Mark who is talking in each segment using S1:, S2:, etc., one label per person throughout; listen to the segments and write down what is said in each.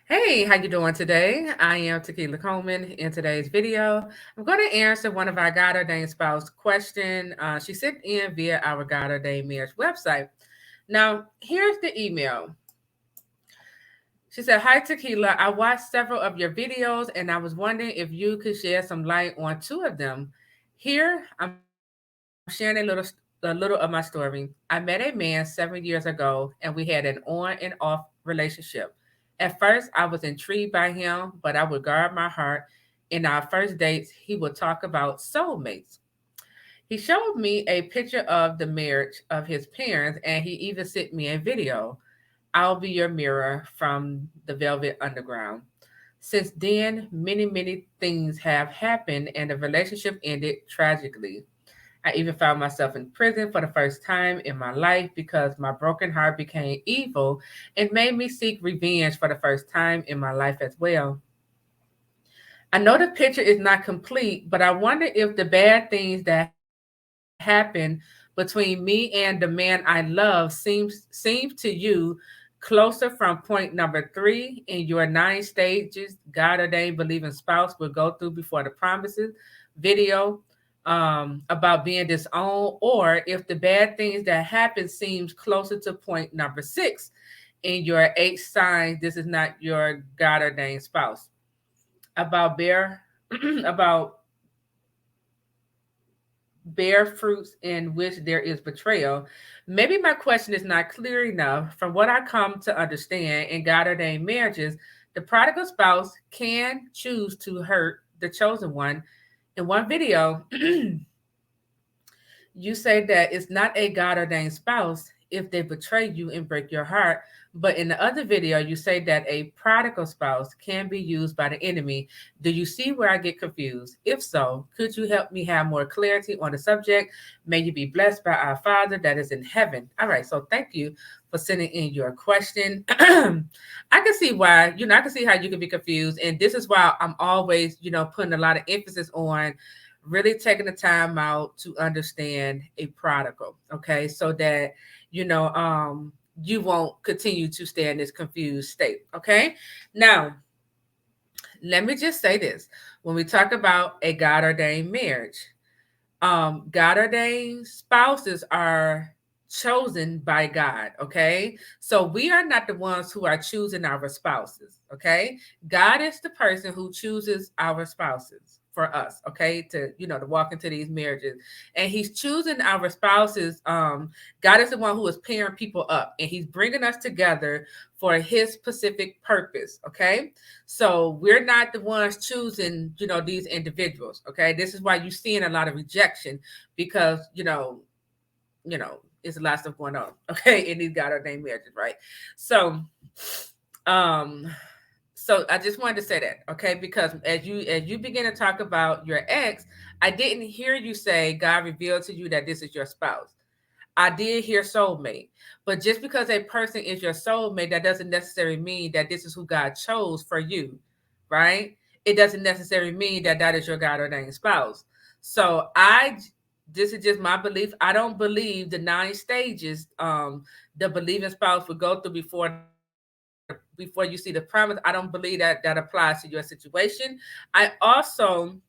S1: Hey, how you doing today? I am Tequila Coleman. In today's video, I'm going to answer one of our God ordained spouse question. She sent in via our God ordained marriage website. Now, here's the email. She said, "Hi Tequila, I watched several of your videos and I was wondering if you could share some light on two of them. Here, I'm sharing a little of my story. I met a man 7 years ago and we had an on and off relationship. At first, I was intrigued by him, but I would guard my heart. In our first dates, he would talk about soulmates. He showed me a picture of the marriage of his parents, and he even sent me a video. I'll be your mirror from the Velvet Underground. Since then, many things have happened, and the relationship ended tragically. I even found myself in prison for the first time in my life because my broken heart became evil and made me seek revenge for the first time in my life as well. I know the picture is not complete, but I wonder if the bad things that happened between me and the man I love seems to you closer from point number 3 in your 9 stages God ordained believing spouse will go through before the promises video about being disowned, or if the bad things that happen seems closer to point number 6 in your 8 signs this is not your God ordained spouse. About bear about bear fruits in which there is betrayal. Maybe my question is not clear enough. From what I come to understand in God ordained marriages, the prodigal spouse can choose to hurt the chosen one. In one video, you say that it's not a God ordained spouse if they betray you and break your heart. But in the other video, you say that a prodigal spouse can be used by the enemy. Do you see where I get confused? If so, could you help me have more clarity on the subject? May you be blessed by our Father that is in heaven. All right, so thank you for sending in your question. I can see why, I can see how you can be confused. And this is why I'm always, putting a lot of emphasis on really taking the time out to understand a prodigal, okay, so that you won't continue to stay in this confused state. Okay, now let me just say this: when we talk about a God ordained marriage, God ordained spouses are chosen by God. Okay. So we are not the ones who are choosing our spouses. Okay. God is the person who chooses our spouses for us. Okay. To walk into these marriages, and he's choosing our spouses. God is the one who is pairing people up, and he's bringing us together for his specific purpose. Okay. So we're not the ones choosing, these individuals. Okay. This is why you're seeing a lot of rejection because, it's a lot of stuff going on. Okay. In these God ordained marriages. Right. So, um, so I just wanted to say that, okay, because as you begin to talk about your ex, I didn't hear you say God revealed to you that this is your spouse. I did hear soulmate, but just because a person is your soulmate, that doesn't necessarily mean that this is who God chose for you, right? It doesn't necessarily mean that that is your God ordained spouse. So this is just my belief. I don't believe the 9 stages the believing spouse would go through before you see the promise. I don't believe that applies to your situation. I also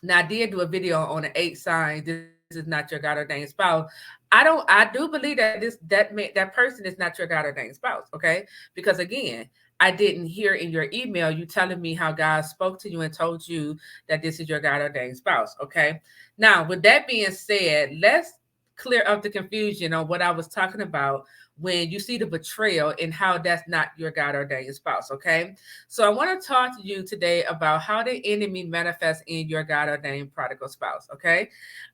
S1: now, I did do a video on the 8 signs. This is not your God ordained spouse. I do believe that that person is not your God ordained spouse. Okay, because again, I didn't hear in your email you telling me how God spoke to you and told you that this is your God ordained spouse. Okay, now with that being said, let's clear up the confusion on what I was talking about when you see the betrayal and how that's not your God ordained spouse. Okay, so I want to talk to you today about how the enemy manifests in your God ordained prodigal spouse. Okay.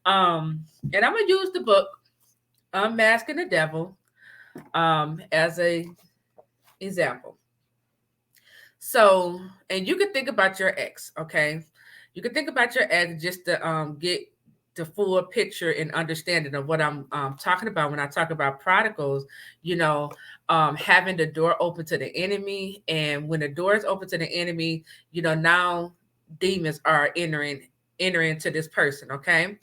S1: And I'm gonna use the book Unmasking the Devil as a example. So, and you can think about your ex, okay? You can think about your ex just to get the full picture and understanding of what I'm talking about when I talk about prodigals, having the door open to the enemy. And when the door is open to the enemy, now demons are entering to this person, okay?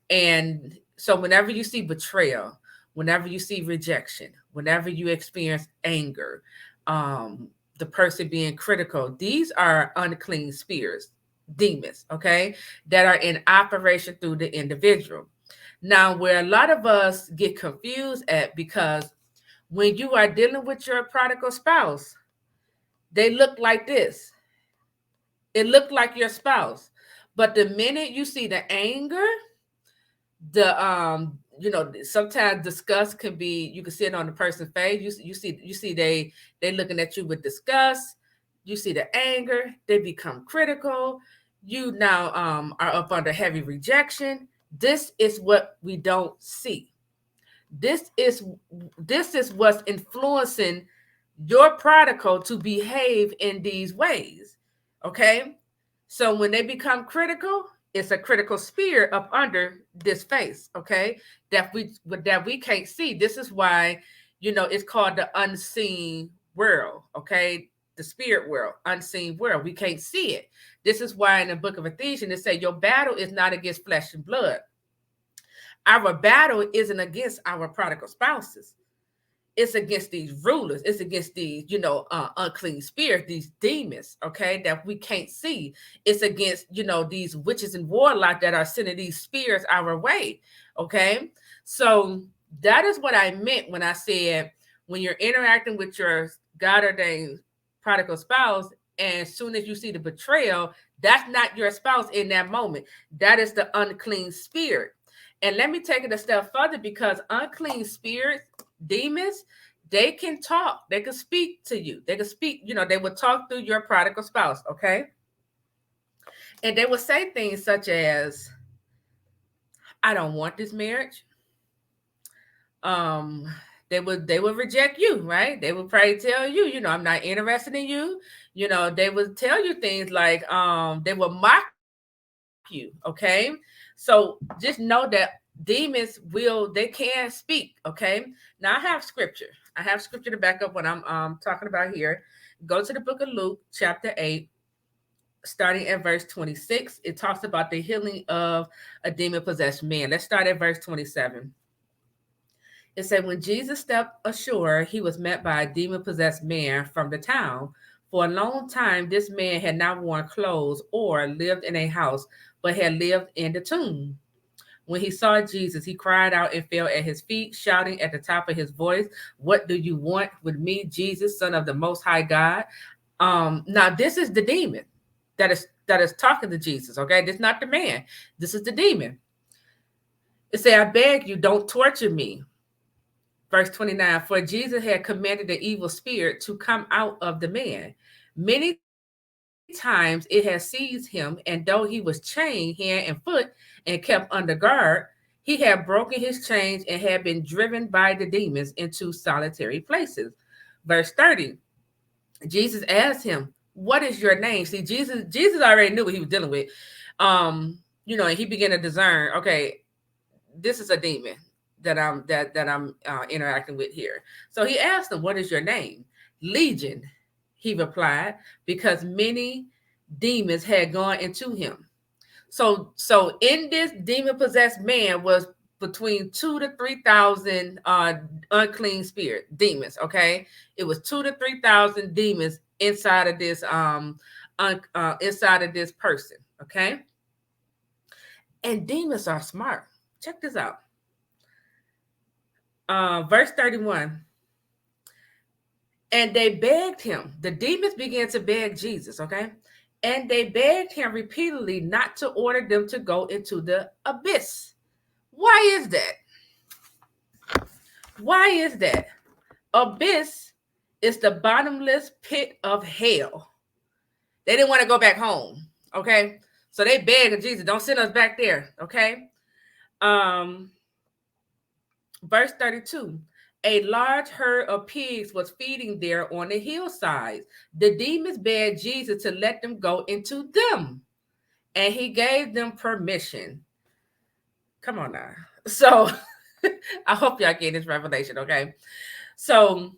S1: And so whenever you see betrayal, whenever you see rejection, whenever you experience anger, the person being critical. These are unclean spirits, demons, okay, that are in operation through the individual. Now, where a lot of us get confused at, because when you are dealing with your prodigal spouse, they look like this. It looked like your spouse. But the minute you see the anger, sometimes disgust can be, you can see it on the person's face. You see they looking at you with disgust. You see the anger, they become critical. You now are up under heavy rejection. This is what we don't see. This is what's influencing your prodigal to behave in these ways. Okay? So when they become critical, it's a critical spirit up under this face, okay? That we can't see. This is why, it's called the unseen world, okay? The spirit world, unseen world. We can't see it. This is why in the book of Ephesians it says your battle is not against flesh and blood. Our battle isn't against our prodigal spouses. It's against these rulers. It's against these, unclean spirits, these demons, okay, that we can't see. It's against, these witches and warlocks that are sending these spirits our way, okay? So that is what I meant when I said, when you're interacting with your God ordained prodigal spouse, and as soon as you see the betrayal, that's not your spouse in that moment. That is the unclean spirit. And let me take it a step further, because unclean spirits, demons, they can talk. They can speak to you. They can speak, they will talk through your prodigal spouse, okay? And they will say things such as, I don't want this marriage. Um, they would reject you, right? They would probably tell you, I'm not interested in you. They would tell you things like, they will mock you, okay? So just know that demons they can speak, okay? Now I have scripture to back up what I'm talking about here. Go to the book of Luke chapter 8, starting at verse 26. It talks about the healing of a demon possessed man. Let's start at verse 27. It said, when Jesus stepped ashore, he was met by a demon possessed man from the town. For a long time, this man had not worn clothes or lived in a house, but had lived in the tomb. When he saw Jesus, he cried out and fell at his feet, shouting at the top of his voice, what do you want with me, Jesus, Son of the Most High God? Now this is the demon that is talking to Jesus, okay? This is not the man. This is the demon. It said, I beg you, don't torture me. Verse 29, for Jesus had commanded the evil spirit to come out of the man. Many times it has seized him, and though he was chained hand and foot and kept under guard, he had broken his chains and had been driven by the demons into solitary places. Verse 30, Jesus asked him, what is your name? See, Jesus already knew what he was dealing with. And he began to discern, okay, this is a demon that I'm interacting with here. So he asked him, what is your name? Legion, he replied, because many demons had gone into him. So in this demon possessed man was between 2 to 3,000 unclean spirit demons. Okay, it was 2 to 3,000 demons inside of this inside of this person. Okay, and demons are smart. Check this out. Verse 31. And they begged him. The demons began to beg Jesus. Okay, and they begged him repeatedly not to order them to go into the abyss. Why is that? Why is that? Abyss is the bottomless pit of hell. They didn't want to go back home. Okay. So they begged Jesus, don't send us back there. Okay. Verse 32. A large herd of pigs was feeding there on the hillsides. The demons begged Jesus to let them go into them, and he gave them permission. Come on now. So I hope y'all get this revelation, okay? So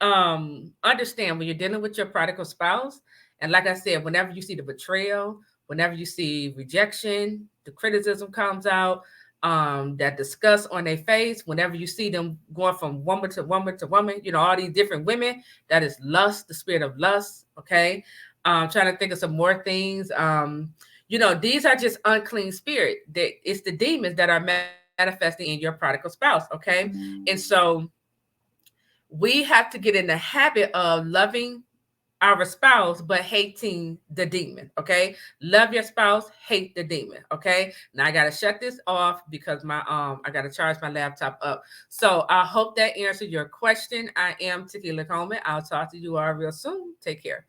S1: understand when you're dealing with your prodigal spouse, and like I said, whenever you see the betrayal, whenever you see rejection, the criticism comes out, that disgust on their face whenever you see them going from woman to woman to woman, all these different women. That is lust, the spirit of lust. Okay. Trying to think of some more things. These are just unclean spirit. It's the demons that are manifesting in your prodigal spouse. Okay. And so we have to get in the habit of loving our spouse but hating the demon. Okay, love your spouse, hate the demon. Okay, now I gotta shut this off because my I gotta charge my laptop up. So I hope that answered your question. I am Tequila Coleman. I'll talk to you all real soon. Take care.